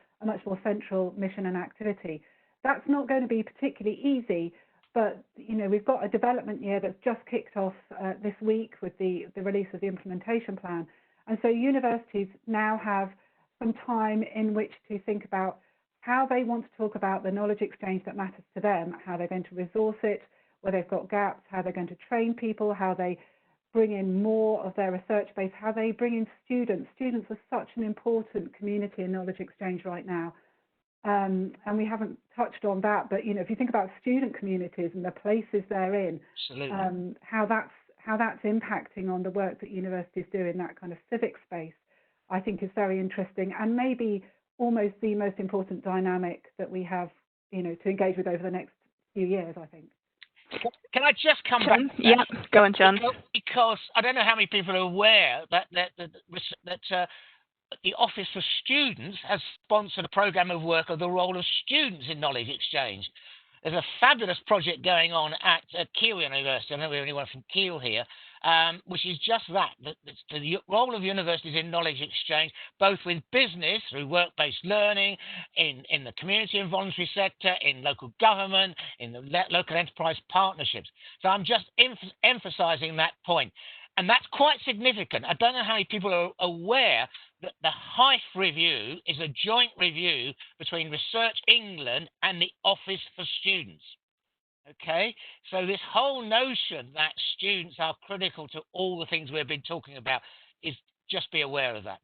central mission and activity. That's not going to be particularly easy, but you know, we've got a development year that's just kicked off this week with the release of the implementation plan. And so universities now have some time in which to think about how they want to talk about the knowledge exchange that matters to them, how they're going to resource it, where they've got gaps, how they're going to train people, how they bring in more of their research base, how they bring in students. Students are such an important community in knowledge exchange right now. And we haven't touched on that, but you know, if you think about student communities and the places they're in, how that's impacting on the work that universities do in that kind of civic space, I think is very interesting and maybe almost the most important dynamic that we have, you know, to engage with over the next few years, I think. Can I just come back? Yeah, go on, John. Because I don't know how many people are aware that the Office for Students has sponsored a programme of work of the role of students in knowledge exchange. There's a fabulous project going on at Keele University. I know we're only one from Keele here, which is just that the role of universities in knowledge exchange, both with business through work-based learning, in the community and voluntary sector, in local government, in the local enterprise partnerships. So I'm just emphasising that point. And that's quite significant. I don't know how many people are aware that the HIFE review is a joint review between Research England and the Office for Students. Okay, so this whole notion that students are critical to all the things we've been talking about is just be aware of that.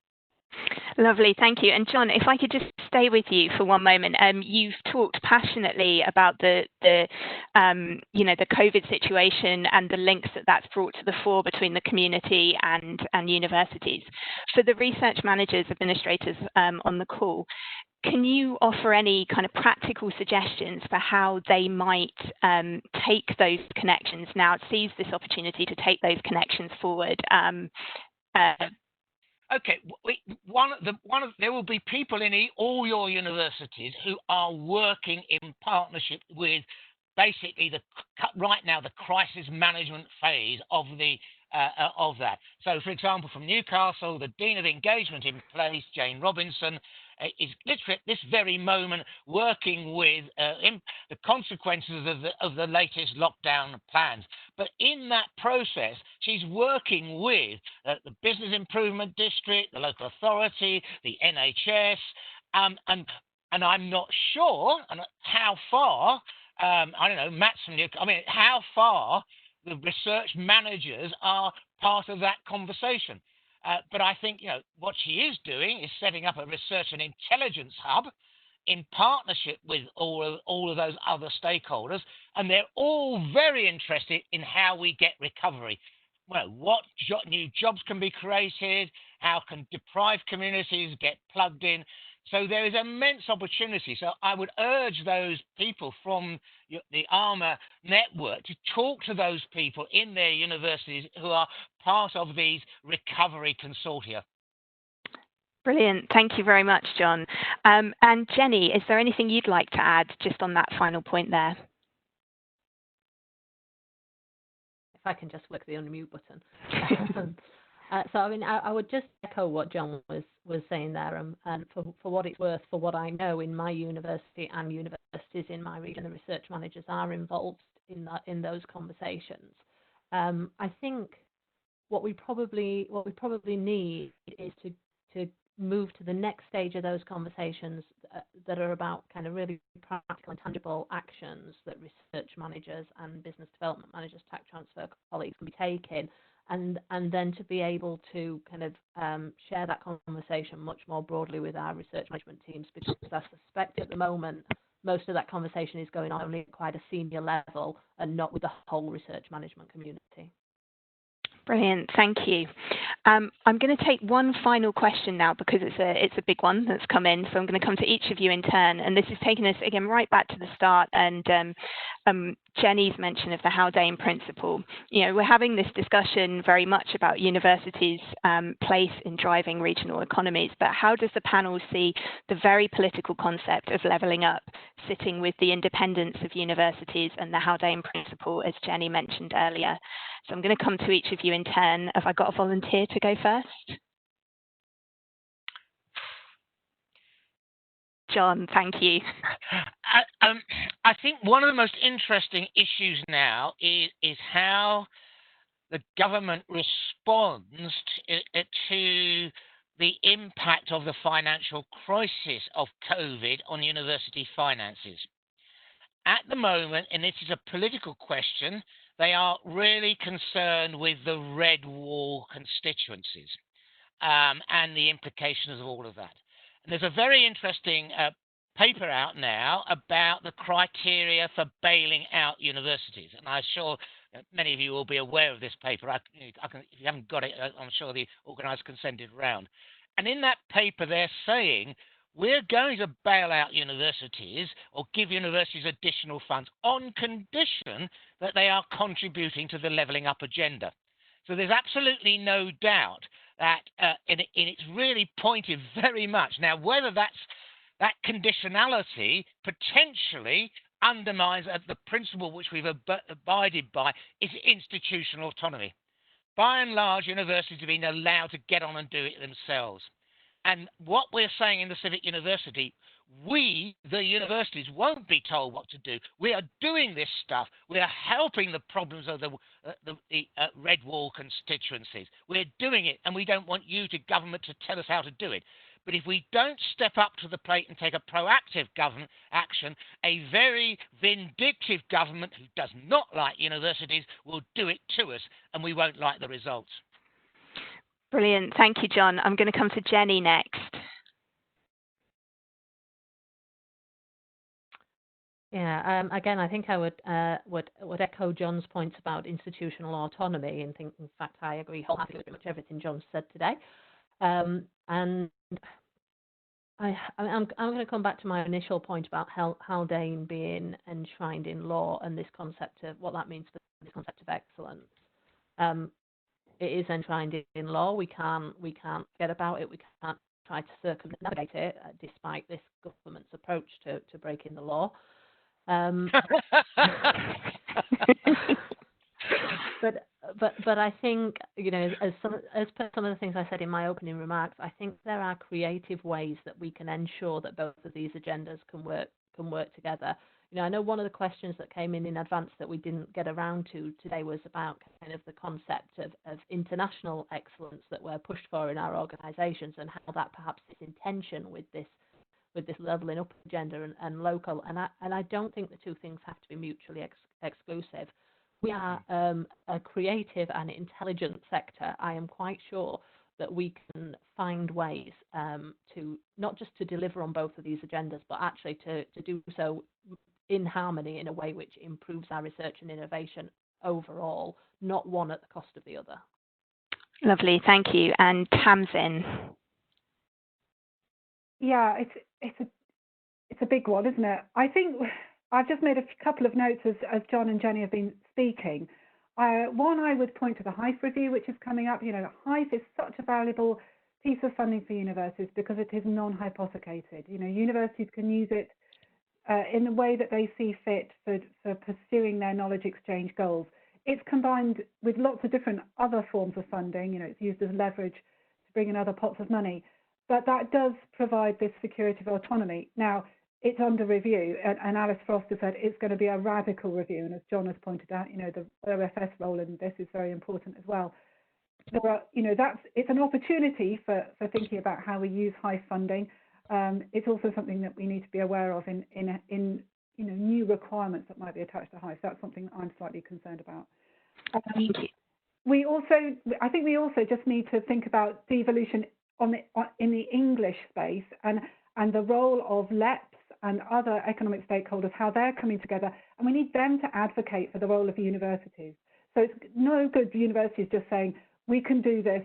Lovely, thank you. And John, if I could just stay with you for one moment. You've talked passionately about the COVID situation and the links that that's brought to the fore between the community and universities. For the research managers, administrators on the call, can you offer any kind of practical suggestions for how they might take those connections now, seize this opportunity to take those connections forward? Okay, there will be people in all your universities who are working in partnership with basically right now the crisis management phase of the of that. So, for example, from Newcastle, the Dean of Engagement in place, Jane Robinson, is literally at this very moment working with the consequences of the latest lockdown plans. But in that process, she's working with the Business Improvement District, the local authority, the NHS, and I'm not sure how far, I don't know, Matt's from Newcastle, I mean, how far the research managers are part of that conversation. But I think, what she is doing is setting up a research and intelligence hub in partnership with all of those other stakeholders, and they're all very interested in how we get recovery. Well, what new jobs can be created? How can deprived communities get plugged in? So there is immense opportunity. So I would urge those people from the ARMA network to talk to those people in their universities who are part of these recovery consortia. Brilliant. Thank you very much, John. And Jenny, is there anything you'd like to add just on that final point there? If I can just flick the unmute button. So, I mean, I would just echo what John was saying there, and for what it's worth, for what I know in my university and universities in my region, the research managers are involved in those conversations. I think what we probably need is to move to the next stage of those conversations that are about kind of really practical and tangible actions that research managers and business development managers, tech transfer colleagues can be taking. And then to be able to kind of share that conversation much more broadly with our research management teams, because I suspect at the moment most of that conversation is going on only at quite a senior level and not with the whole research management community. Brilliant, thank you. I'm going to take one final question now because it's a big one that's come in. So I'm going to come to each of you in turn, and this is taking us again right back to the start. And Jenny's mention of the Haldane principle. We're having this discussion very much about universities' place in driving regional economies, but how does the panel see the very political concept of levelling up sitting with the independence of universities and the Haldane principle, as Jenny mentioned earlier? So I'm going to come to each of you in turn. Have I got a volunteer to go first? John, thank you. I think one of the most interesting issues now is how the government responds to the impact of the financial crisis of COVID on university finances. At the moment, and this is a political question, they are really concerned with the red wall constituencies and the implications of all of that. And there's a very interesting paper out now about the criteria for bailing out universities. And I'm sure many of you will be aware of this paper. If you haven't got it, I'm sure the organisers can send it around. And in that paper, they're saying we're going to bail out universities or give universities additional funds on condition that they are contributing to the levelling up agenda. So there's absolutely no doubt that and it's really pointed very much. Now, whether that conditionality potentially undermines the principle which we've abided by is institutional autonomy. By and large, universities have been allowed to get on and do it themselves. And what we're saying in the Civic University, we, the universities, won't be told what to do. We are doing this stuff. We are helping the problems of the red wall constituencies. We're doing it, and we don't want you, to government, to tell us how to do it. But if we don't step up to the plate and take a proactive government action, a very vindictive government who does not like universities will do it to us, and we won't like the results. Brilliant. Thank you, John. I'm going to come to Jenny next. Yeah, again, I think I would echo John's points about institutional autonomy, and think, in fact, I agree wholeheartedly with pretty much everything John said today. And I'm going to come back to my initial point about Haldane being enshrined in law and this concept of what that means for this concept of excellence. It is enshrined in law. We can't get about it. We can't try to circumnavigate it, despite this government's approach to breaking the law. but I think, you know, as per some of the things I said in my opening remarks, I think there are creative ways that we can ensure that both of these agendas can work together. You know, I know one of the questions that came in advance that we didn't get around to today was about kind of the concept of international excellence that we're pushed for in our organisations, and how that perhaps is in tension with this levelling up agenda and local. And I don't think the two things have to be mutually exclusive. We are a creative and intelligent sector. I am quite sure that we can find ways to not just to deliver on both of these agendas, but actually to do so in harmony in a way which improves our research and innovation overall, not one at the cost of the other. Lovely, thank you. And Tamsin. Yeah, it's a big one, isn't it? I think I've just made a couple of notes as John and Jenny have been speaking. One, I would point to the HIFE review, which is coming up. You know, HIFE is such a valuable piece of funding for universities because it is non-hypothecated. You know, universities can use it in the way that they see fit for pursuing their knowledge exchange goals. It's combined with lots of different other forms of funding. You know, it's used as leverage to bring in other pots of money. But that does provide this security of autonomy. Now, it's under review, and Alice Frost has said it's going to be a radical review. And as John has pointed out, you know, the OFS role in this is very important as well. There are, you know, it's an opportunity for thinking about how we use HIFE funding. It's also something that we need to be aware of in you know, new requirements that might be attached to HIFE. That's something I'm slightly concerned about. I think we also just need to think about devolution in the English space and the role of LEPs and other economic stakeholders, how they're coming together, and we need them to advocate for the role of universities. So it's no good universities just saying, we can do this,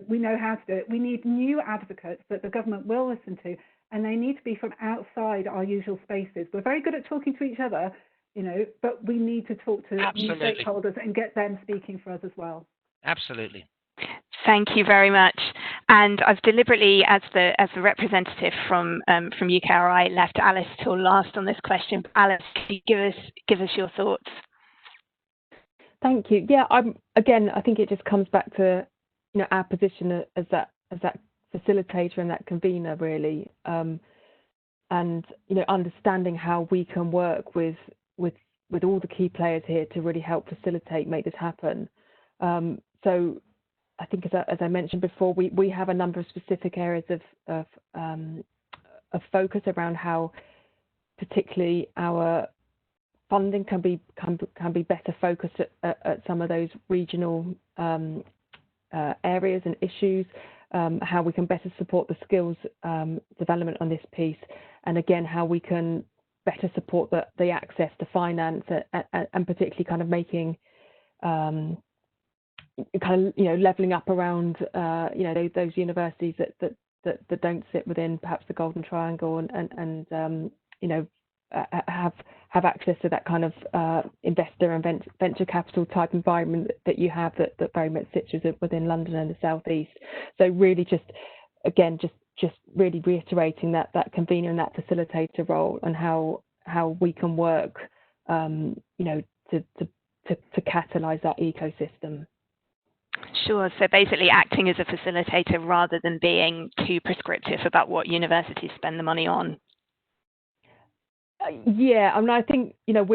we know how to do it. We need new advocates that the government will listen to, and they need to be from outside our usual spaces. We're very good at talking to each other, you know, but we need to talk to new stakeholders and get them speaking for us as well. Absolutely. Thank you very much. And I've deliberately, as the representative from UKRI, left Alice till last on this question. Alice, can you give us your thoughts? Thank you. Yeah, I think it just comes back to, you know, our position as that facilitator and that convener, really, and you know, understanding how we can work with all the key players here to really help facilitate, make this happen. So I think, as I mentioned before, we have a number of specific areas of focus around how, particularly, our funding can be better focused at some of those regional areas and issues. How we can better support the skills development on this piece, and again, how we can better support the access to finance, and particularly kind of making kind of, you know, leveling up around you know, those universities that don't sit within perhaps the Golden Triangle, and you know, have access to that kind of investor and venture capital type environment that you have that very much sits within London and the southeast. So really, just really reiterating that convener and that facilitator role, and how we can work, you know, to catalyse that ecosystem. Sure. So basically acting as a facilitator rather than being too prescriptive about what universities spend the money on. Yeah, I mean, I think, you know,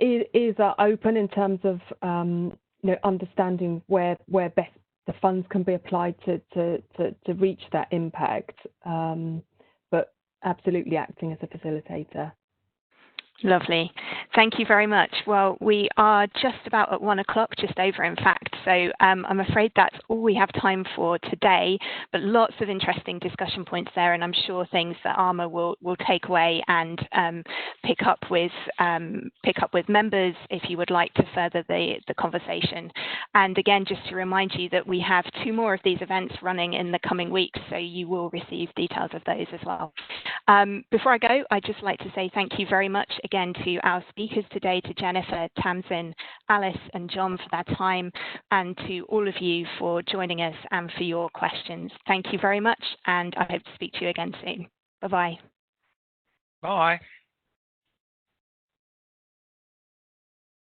ears are open in terms of you know, understanding where best the funds can be applied to reach that impact, but absolutely acting as a facilitator. Lovely. Thank you very much. Well, we are just about at 1 o'clock, just over in fact. So I'm afraid that's all we have time for today, but lots of interesting discussion points there, and I'm sure things that ARMA will take away and pick up with members if you would like to further the conversation. And again, just to remind you that we have 2 more of these events running in the coming weeks, so you will receive details of those as well. Before I go, I'd just like to say thank you very much again to our speakers today, to Jennifer, Tamsin, Alice and John for their time, and to all of you for joining us and for your questions. Thank you very much, and I hope to speak to you again soon. Bye-bye. Bye.